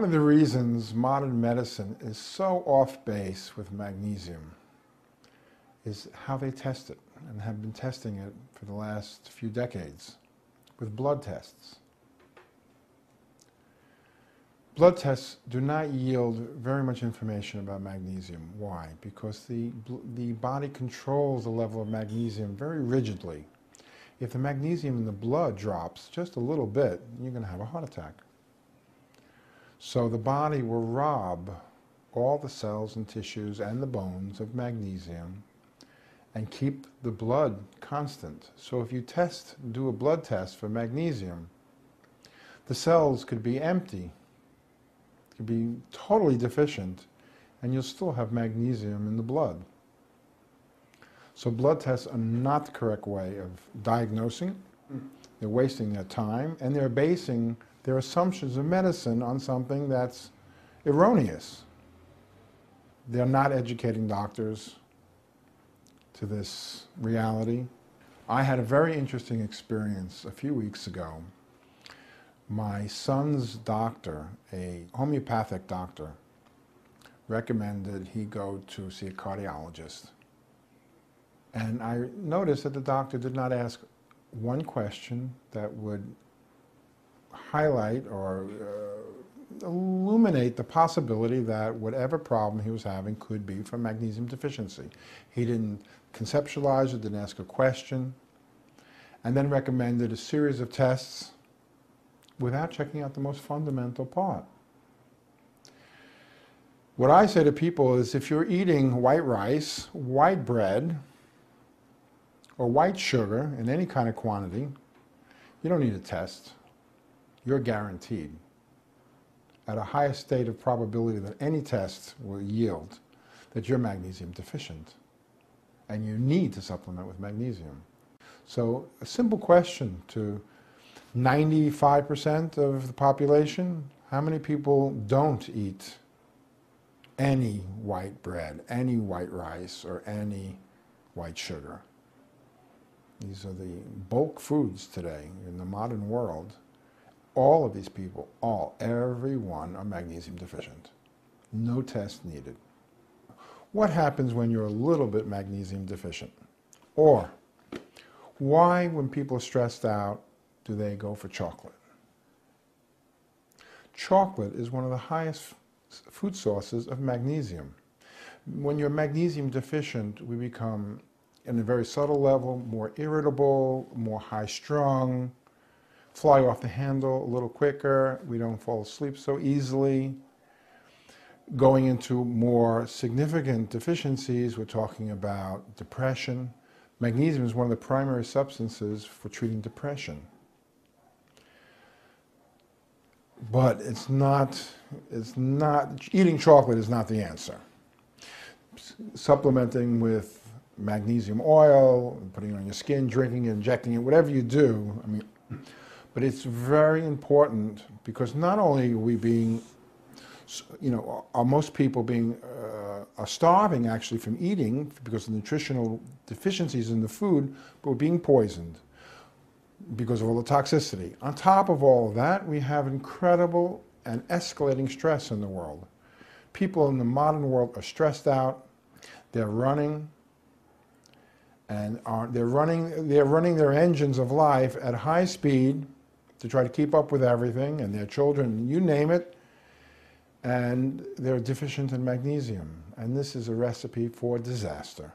of the reasons modern medicine is so off base with magnesium is how they test it, and have been testing it for the last few decades with blood tests. Blood tests do not yield very much information about magnesium. Why? Because the body controls the level of magnesium very rigidly. If the magnesium in the blood drops just a little bit, you're going to have a heart attack. So the body will rob all the cells and tissues and the bones of magnesium and keep the blood constant. So if you do a blood test for magnesium, the cells could be empty, could be totally deficient, and you'll still have magnesium in the blood. So blood tests are not the correct way of diagnosing. They're wasting their time, and they're basing their assumptions of medicine on something that's erroneous. They're not educating doctors to this reality. I had a very interesting experience a few weeks ago. My son's doctor, a homeopathic doctor, recommended he go to see a cardiologist. And I noticed that the doctor did not ask one question that would highlight or illuminate the possibility that whatever problem he was having could be from magnesium deficiency. He didn't conceptualize it, didn't ask a question, and then recommended a series of tests without checking out the most fundamental part. What I say to people is, if you're eating white rice, white bread, or white sugar in any kind of quantity, you don't need a test. You're guaranteed, at a higher state of probability than any test will yield, that you're magnesium deficient. And you need to supplement with magnesium. So a simple question to 95% of the population: how many people don't eat any white bread, any white rice, or any white sugar? These are the bulk foods today in the modern world. All of these people, everyone, are magnesium deficient. No test needed. What happens when you're a little bit magnesium deficient? Or, why, when people are stressed out, do they go for chocolate? Chocolate is one of the highest food sources of magnesium. When you're magnesium deficient, we become, in a very subtle level, more irritable, more high-strung, fly off the handle a little quicker, we don't fall asleep so easily. Going into more significant deficiencies, we're talking about depression. Magnesium is one of the primary substances for treating depression. But eating chocolate is not the answer. Supplementing with magnesium oil, putting it on your skin, drinking it, injecting it, whatever you do, but it's very important, because not only are we being, are most people are starving actually from eating because of nutritional deficiencies in the food, but we're being poisoned because of all the toxicity. On top of all of that, we have incredible and escalating stress in the world. People in the modern world are stressed out, they're running, and they're running their engines of life at high speed to try to keep up with everything, and their children, you name it, and they're deficient in magnesium. And this is a recipe for disaster.